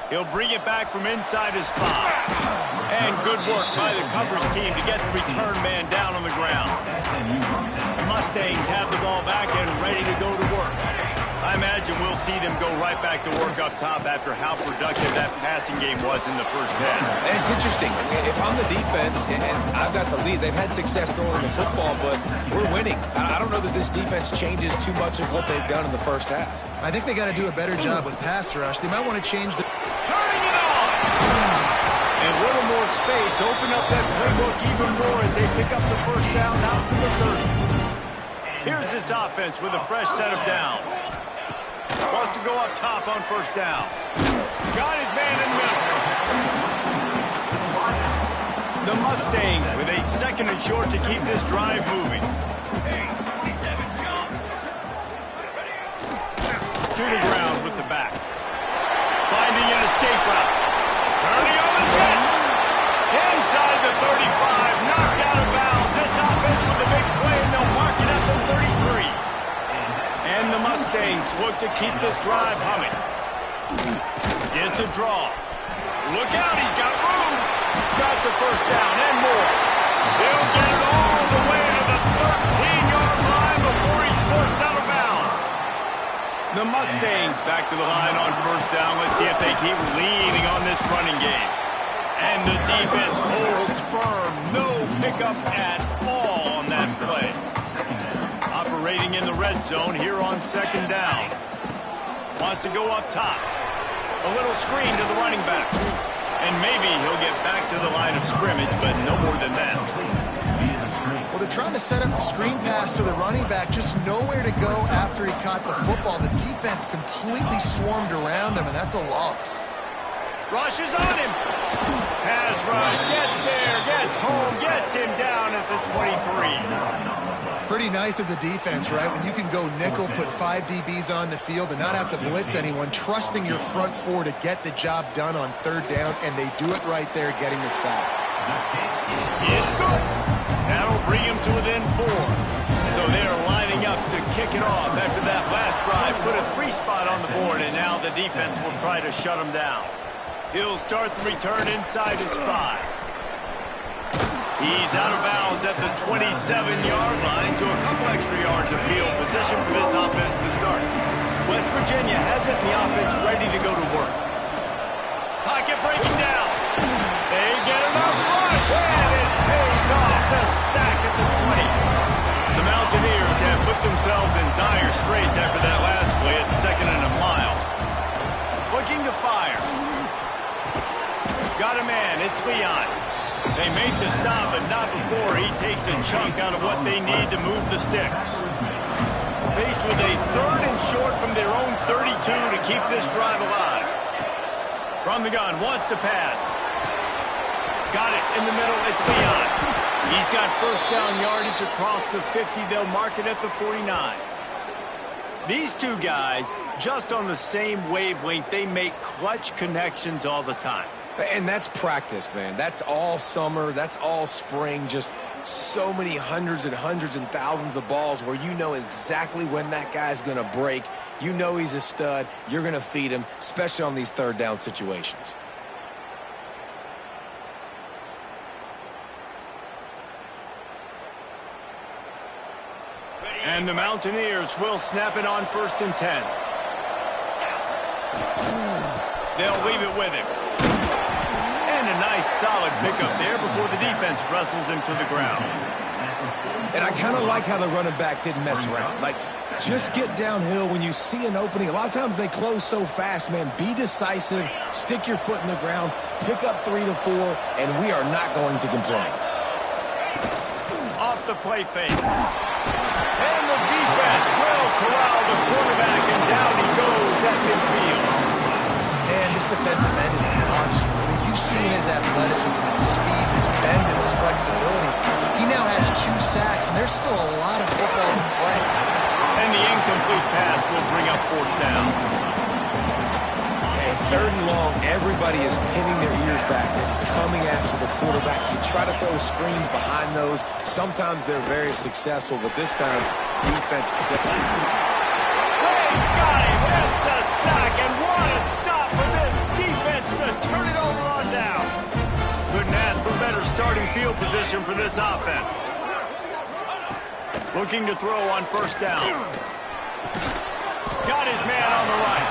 He'll bring it back from inside his spot. And good work by the coverage team to get the return man down on the ground. The Mustangs have the ball back and ready to go to work. I imagine we'll see them go right back to work up top after how productive that passing game was in the first half. And it's interesting. If I'm the defense and I've got the lead, they've had success throwing the football, but we're winning. I don't know that this defense changes too much of what they've done in the first half. I think they got to do a better job with pass rush. They might want to change the... Turning it on! And a little more space. Open up that playbook even more as they pick up the first down out to the 30. Here's this offense with a fresh set of downs. Wants to go up top on first down. Got his man in the middle. The Mustangs with a second and short to keep this drive moving. To the ground with the back. Finding an escape route. Turning on the Jets. Inside the 35. Knocked out of bounds. This offense with a big play, and they'll mark it at the 33. And the Mustangs look to keep this drive humming. Gets a draw. Look out, he's got room. Got the first down and more. He'll get it all the way to the 13-yard line before he's forced out of bounds. The Mustangs back to the line on first down. Let's see if they keep leaning on this running game. And the defense holds firm. No pickup at all on that play. Operating in the red zone here on second down. Wants to go up top. A little screen to the running back. And maybe he'll get back to the line of scrimmage, but no more than that. Well, they're trying to set up the screen pass to the running back. Just nowhere to go after he caught the football. The defense completely swarmed around him, and that's a loss. Rush is on him. Pass rush. Gets there. Gets home. Gets him down at the 23. Pretty nice as a defense, right? When you can go nickel, put 5 DBs on the field and not have to blitz anyone, trusting your front four to get the job done on third down, and they do it right there, getting the sack. It's good. That'll bring him to within 4. So they're lining up to kick it off after that last drive. Put a 3 spot on the board, and now the defense will try to shut him down. He'll start the return inside his 5. He's out of bounds at the 27-yard line to a couple extra yards of field position for this offense to start. West Virginia has it in the offense ready to go to work. Pocket breaking down. They get enough rush, and it pays off. The sack at the 20. The Mountaineers have put themselves in dire straits after that last play at 2nd and a mile. Looking to fire. Got a man. It's Leon. They made the stop, but not before he takes a chunk out of what they need to move the sticks. Faced with a 3rd and short from their own 32 to keep this drive alive. From the gun, wants to pass. Got it in the middle, it's Leon. He's got first down yardage across the 50. They'll mark it at the 49. These two guys, just on the same wavelength, they make clutch connections all the time. And that's practice, man. That's all summer. That's all spring. Just so many hundreds and thousands of balls where you know exactly when that guy's going to break. You know he's a stud. You're going to feed him, especially on these third down situations. And the Mountaineers will snap it on 1st and 10. They'll leave it with him. And a nice solid pickup there before the defense wrestles him to the ground. And I kind of like how the running back didn't mess around. Like, just get downhill when you see an opening. A lot of times they close so fast, man. Be decisive, stick your foot in the ground, pick up 3 to 4, and we are not going to complain. Off the play fake. And the defense will corral the quarterback, and down he goes at midfield. And this defensive end is a monster. You've seen his athleticism, his speed, his bend, and his flexibility. He now has 2 sacks, and there's still a lot of football to play. And the incomplete pass will bring up 4th down. Okay, 3rd and long, everybody is pinning their ears back and coming after the quarterback. You try to throw screens behind those. Sometimes they're very successful, but this time defense quickly. They got him. It's a sack, and what a stop for this defense to turn it over on downs. Couldn't ask for better starting field position for this offense. Looking to throw on first down. Got his man on the right.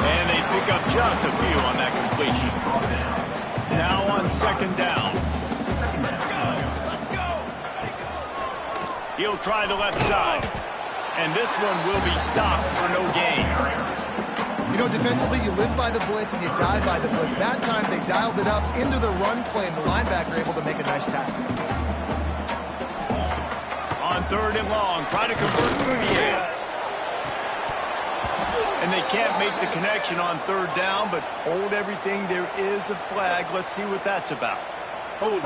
And they pick up just a few on that completion. Now on second down. He'll try the left side. And this one will be stopped for no gain. You know, defensively, you live by the blitz and you die by the blitz. That time, they dialed it up into the run play, and the linebacker able to make a nice tackle. On third and long, try to convert through the air. And they can't make the connection on third down, but hold everything. There is a flag. Let's see what that's about. Hold it.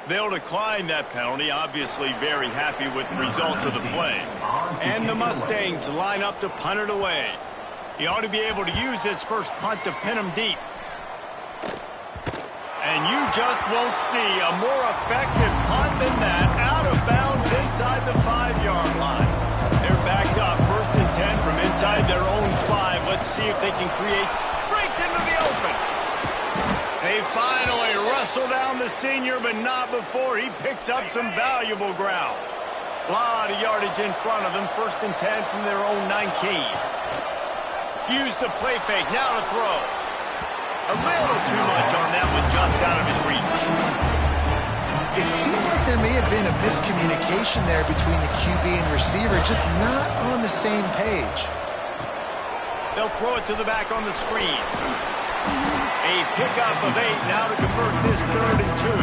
They'll decline that penalty, obviously very happy with the results of the play. And the Mustangs line up to punt it away. He ought to be able to use this first punt to pin him deep. And you just won't see a more effective punt than that, out of bounds inside the 5-yard line. They're backed up, 1st and 10 from inside their own 5. Let's see if they can create, breaks into the open. They finally wrestle down the senior, but not before he picks up some valuable ground. A lot of yardage in front of them, 1st and 10 from their own 19. Use the play fake, now to throw. A little too much on that one, just out of his reach. It seemed like there may have been a miscommunication there between the QB and receiver, just not on the same page. They'll throw it to the back on the screen. A pickup of 8 now to convert this 3rd and 2.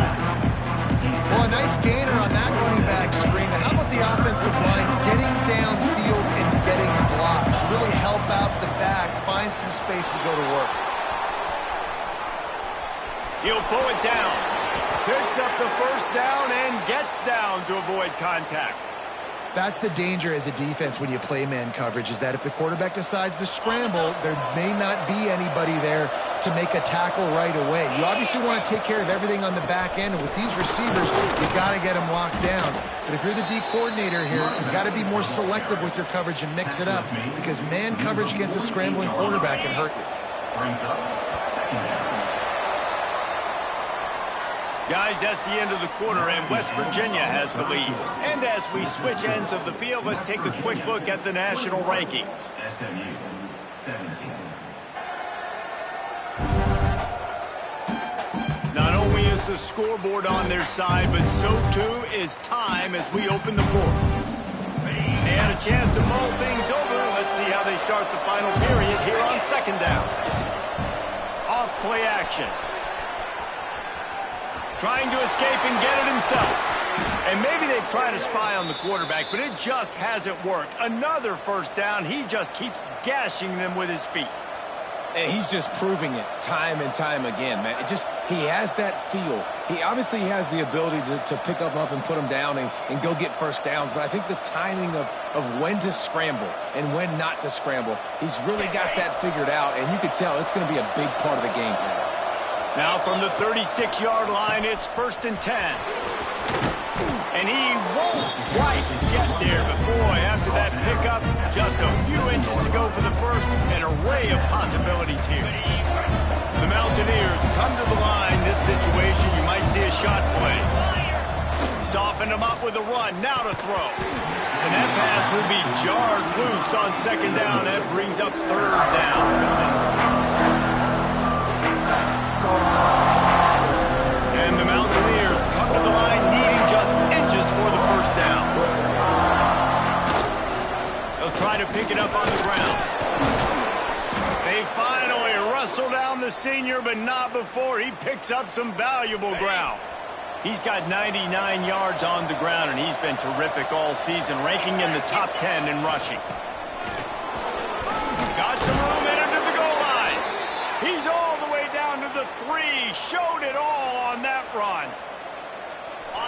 Well, a nice gainer on that running back screen. Now, how about the offensive line getting downfield and getting blocks to really help out the back, find some space to go to work? He'll pull it down. Picks up the first down and gets down to avoid contact. That's the danger as a defense when you play man coverage, is that if the quarterback decides to scramble, there may not be anybody there to make a tackle right away. You obviously want to take care of everything on the back end, and with these receivers, you got to get them locked down. But if you're the D coordinator here, you got to be more selective with your coverage and mix it up, because man coverage against a scrambling quarterback can hurt you. Guys, that's the end of the quarter, and West Virginia has the lead. And as we switch ends of the field, let's take a quick look at the national rankings. Not only is the scoreboard on their side, but so too is time as we open the fourth. They had a chance to mull things over. Let's see how they start the final period here on second down. Off play action. Trying to escape and get it himself. And maybe they try to spy on the quarterback, but it just hasn't worked. Another first down. He just keeps gashing them with his feet. And he's just proving it time and time again, man. He has that feel. He obviously has the ability to pick up and put them down and go get first downs. But I think the timing of when to scramble and when not to scramble, he's really got that figured out. And you could tell it's going to be a big part of the game plan. Now from the 36-yard line, it's 1st and 10. And he won't quite get there, but boy, after that pickup, just a few inches to go for the first. An array of possibilities here. The Mountaineers come to the line. This situation, you might see a shot play. Softened him up with a run, now to throw. And that pass will be jarred loose on second down. That brings up third down. And the Mountaineers come to the line needing just inches for the first down. They'll try to pick it up on the ground. They finally wrestle down the senior, but not before he picks up some valuable ground. He's got 99 yards on the ground, and he's been terrific all season, ranking in the top 10 in rushing. Got some room into the goal line. He's all the way down to the 3. Showed it all on that run.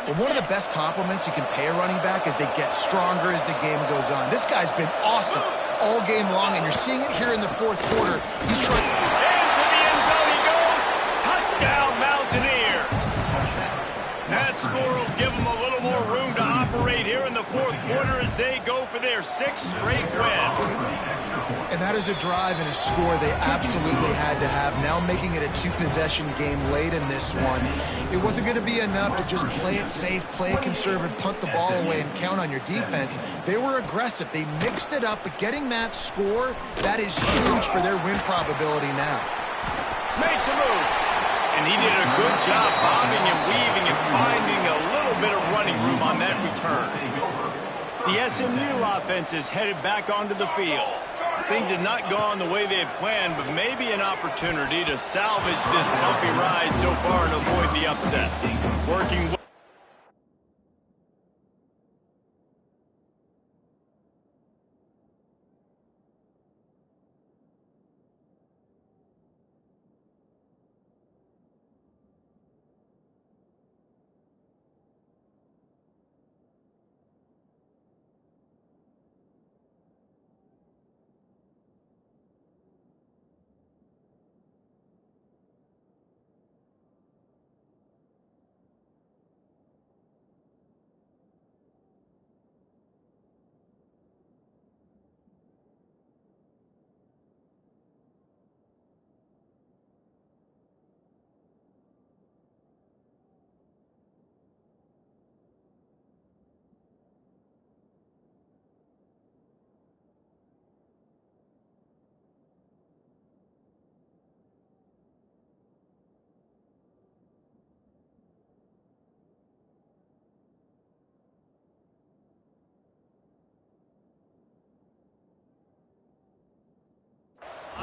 Well, one of the best compliments you can pay a running back is they get stronger as the game goes on. This guy's been awesome all game long, and you're seeing it here in the fourth quarter. He's trying. Into the end zone he goes. That score will give them a little more room to operate here in the fourth quarter as they go for their 6th straight win. And that is a drive and a score they absolutely had to have. Now making it a 2-possession game late in this one. It wasn't going to be enough to just play it safe, play it conservative, punt the ball away, and count on your defense. They were aggressive. They mixed it up, but getting that score, that is huge for their win probability now. Makes a move. And he did a good job bobbing and weaving and finding a little bit of running room on that return. The SMU offense is headed back onto the field. Things have not gone the way they had planned, but maybe an opportunity to salvage this bumpy ride so far and avoid the upset. Working well.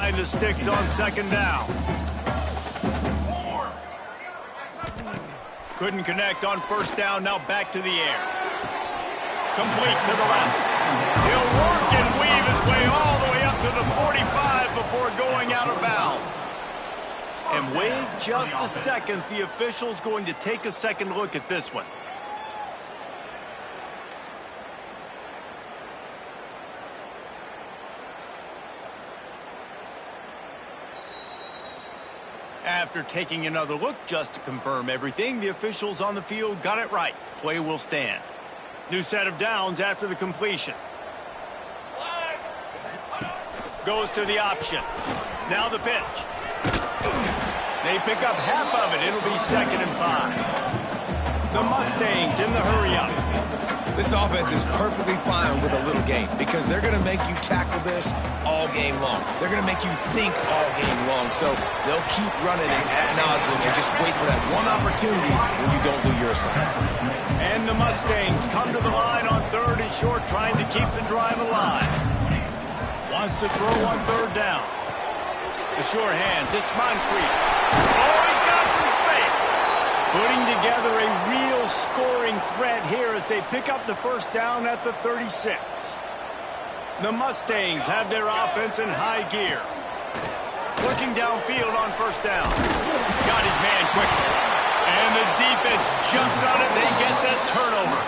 Behind the sticks on 2nd down. Couldn't connect on 1st down, now back to the air. Complete to the left. He'll work and weave his way all the way up to the 45 before going out of bounds. And wait just a second, the official's going to take a second look at this one. After taking another look just to confirm everything, the officials on the field got it right. Play will stand. New set of downs after the completion. Goes to the option. Now the pitch. They pick up half of it. It'll be 2nd and 5. The Mustangs in the hurry-up. This offense is perfectly fine with a little game because they're going to make you tackle this all game long. They're going to make you think all game long. So they'll keep running it ad nauseum and just wait for that one opportunity when you don't do your assignment. And the Mustangs come to the line on 3rd and short, trying to keep the drive alive. Wants to throw on 3rd down. The sure hands, it's Moncrief. Oh, he's got some space. Putting together a real scoring threat here as they pick up the 1st down at the 36. The Mustangs have their offense in high gear. Looking downfield on 1st down. Got his man quickly. And the defense jumps on it. They get that turnover.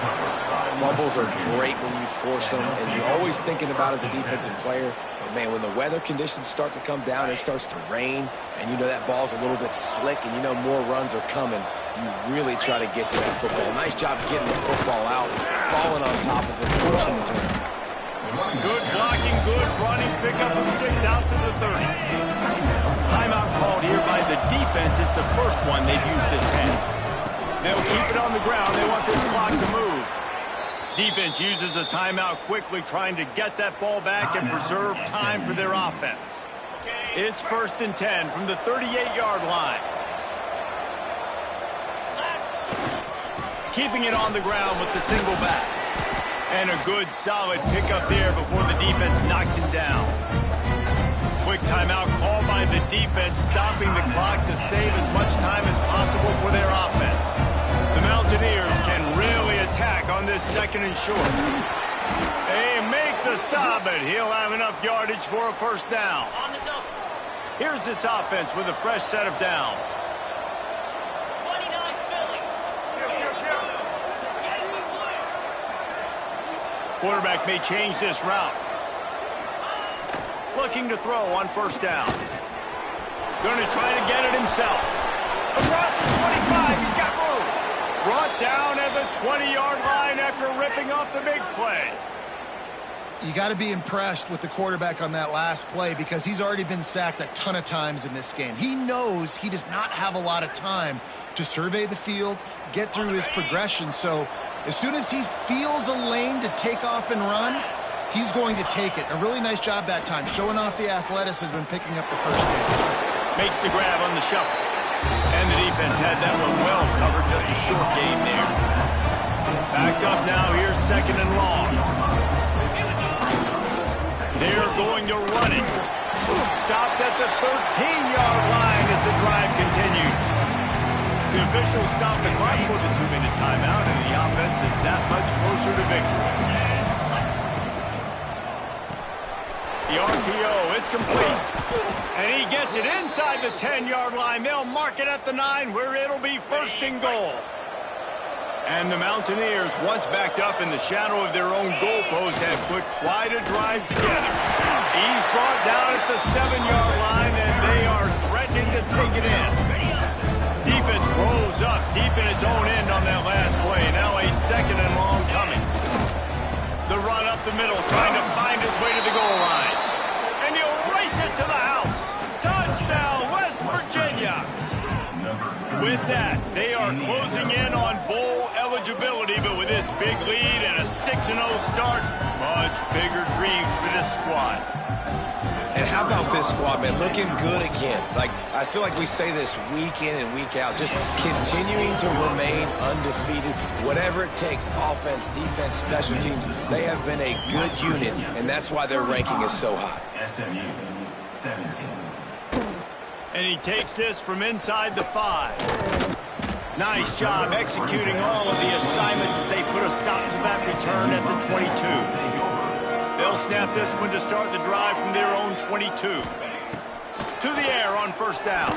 Fumbles are great when you force them, and you're always thinking about as a defensive player. But, man, when the weather conditions start to come down, it starts to rain, and you know that ball's a little bit slick, and you know more runs are coming, you really try to get to that football. Nice job getting the football out, falling on top of it, forcing the turnover. Good blocking, good running, pickup of 6 out to the 30. Timeout called here by the defense. It's the first one they've used this half. They'll keep it on the ground. They want this clock to move. Defense uses a timeout quickly, trying to get that ball back and preserve time for their offense. It's 1st and 10 from the 38-yard line. Keeping it on the ground with the single back. And a good, solid pickup there before the defense knocks him down. Quick timeout called by the defense, stopping the clock to save as much time as possible for their offense. The Mountaineers can really attack on this 2nd and short. They make the stop, but he'll have enough yardage for a 1st down. Here's this offense with a fresh set of downs. Quarterback may change this route. Looking to throw on 1st down. Going to try to get it himself. Across the 25, he's got room. Brought 20-yard line after ripping off the big play. You got to be impressed with the quarterback on that last play because he's already been sacked a ton of times in this game. He knows he does not have a lot of time to survey the field, get through his progression. So as soon as he feels a lane to take off and run, he's going to take it. A really nice job that time, showing off the athleticism and picking up the first down. Makes the grab on the shuffle. And the defense had that one well covered, just a short gain there. Backed up now, here's 2nd and long. They're going to run it. Stopped at the 13-yard line as the drive continues. The officials stopped the clock for the 2-minute timeout, and the offense is that much closer to victory. The RPO, it's complete. And he gets it inside the 10-yard line. They'll mark it at the 9 where it'll be 1st and goal. And the Mountaineers, once backed up in the shadow of their own goalpost, have put quite a drive together. He's brought down at the 7-yard line, and they are threatening to take it in. Defense rolls up deep in its own end on that last play. Now a 2nd and long coming. The run up the middle, trying to find its way to the goal line. And he'll race it to the house. Touchdown, West Virginia. With that, they are closing in on bowl eligibility, but with this big lead and a 6-0 start, much bigger dreams for this squad. And how about this squad, man? Looking good again. Like, I feel like we say this week in and week out, just continuing to remain undefeated. Whatever it takes, offense, defense, special teams, they have been a good unit, and that's why their ranking is so high. SMU 17. And he takes this from inside the 5. Nice job executing all of the assignments as they put a stop to that return at the 22. They'll snap this one to start the drive from their own 22. To the air on 1st down.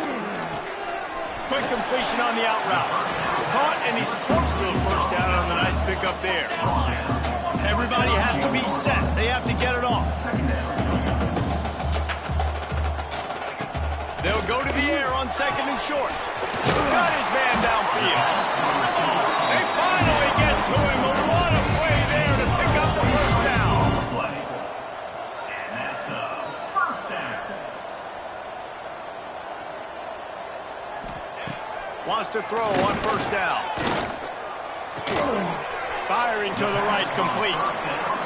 Quick completion on the out route. Caught, and he's close to a 1st down on the nice pickup there. Everybody has to be set. They have to get it off. They'll go to the air on 2nd and short. Got his man downfield. They finally get to him. What a play there to pick up the 1st down. And that's the 1st down. Wants to throw on 1st down. Firing to the right, complete.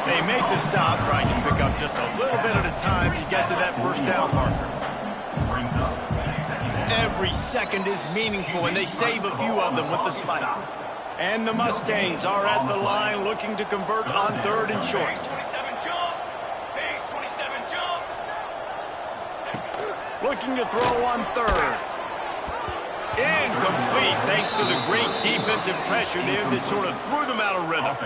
They make the stop, trying to pick up just a little bit at a time to get to that 1st down marker. Every second is meaningful, and they save a few of them with the spike. And the Mustangs are at the line looking to convert on 3rd and short. 27 jump. Base 27 jump. Looking to throw on 3rd. Incomplete, thanks to the great defensive pressure there that sort of threw them out of rhythm.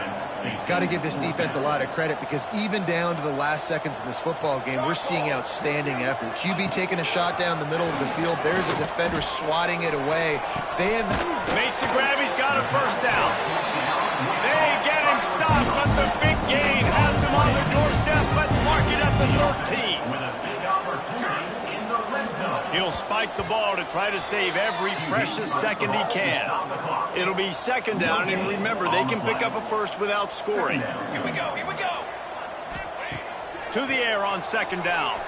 Got to give this defense a lot of credit because even down to the last seconds of this football game, we're seeing outstanding effort. QB taking a shot down the middle of the field. There's a defender swatting it away. They have... Makes the grab. He's got a 1st down. They get him stopped, but the big gain has them on the doorstep. Let's mark it at the 13. He'll spike the ball to try to save every precious second he can. It'll be 2nd down, and remember, they can pick up a 1st without scoring. Here we go. Here we go. To the air on 2nd down.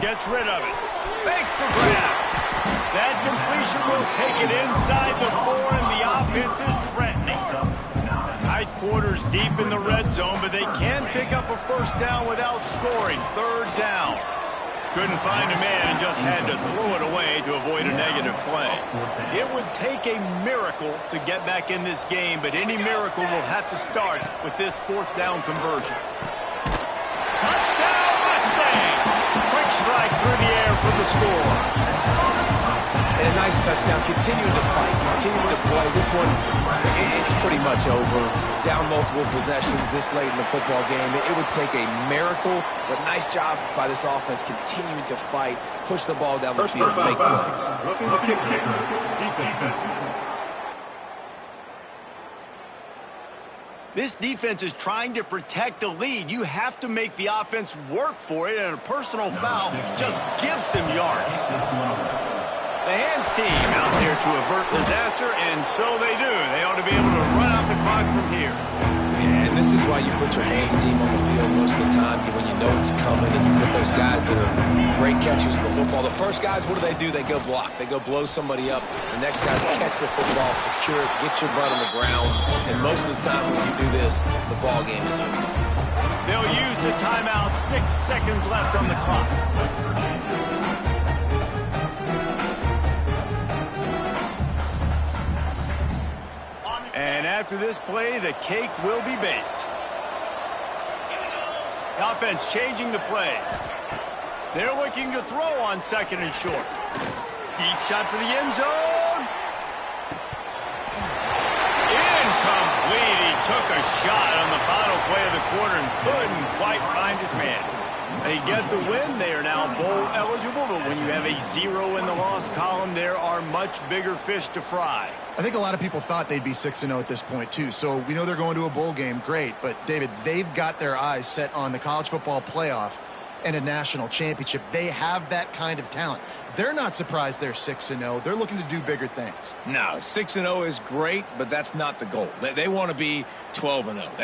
Gets rid of it. Makes the grab. That completion will take it inside the 4, and the offense is threatening. Tight quarters deep in the red zone, but they can pick up a 1st down without scoring. 3rd down. Couldn't find a man and just had to throw it away to avoid a negative play. It would take a miracle to get back in this game, but any miracle will have to start with this 4th down conversion. Touchdown, Mustang! Quick strike through the air for the score. And a nice touchdown, continuing to fight, continuing to play. This one, it's pretty much over. Down multiple possessions this late in the football game. It would take a miracle, but nice job by this offense continuing to fight, push the ball down the field, make plays. This defense is trying to protect the lead. You have to make the offense work for it, and a personal foul just gives them yards. The hands team out there to avert disaster, and so they do. They ought to be able to run out the clock from here. Yeah, and this is why you put your hands team on the field most of the time when you know it's coming, and you put those guys that are great catchers of the football. The first guys, what do? They go block. They go blow somebody up. The next guys catch the football, secure it, get your butt on the ground, and most of the time when you do this, the ball game is over. They'll use the timeout. 6 seconds left on the clock. And after this play, the cake will be baked. The offense changing the play. They're looking to throw on 2nd and short. Deep shot for the end zone. Incomplete. He took a shot on the final play of the quarter and couldn't quite find his man. They get the win. They are now bowl eligible, but when you have a 0 in the loss column, there are much bigger fish to fry. I think a lot of people thought they'd be 6-0 at this point, too. So we know they're going to a bowl game. Great. But, David, they've got their eyes set on the college football playoff and a national championship. They have that kind of talent. They're not surprised they're 6-0. They're looking to do bigger things. No, 6-0 is great, but that's not the goal. They want to be 12-0.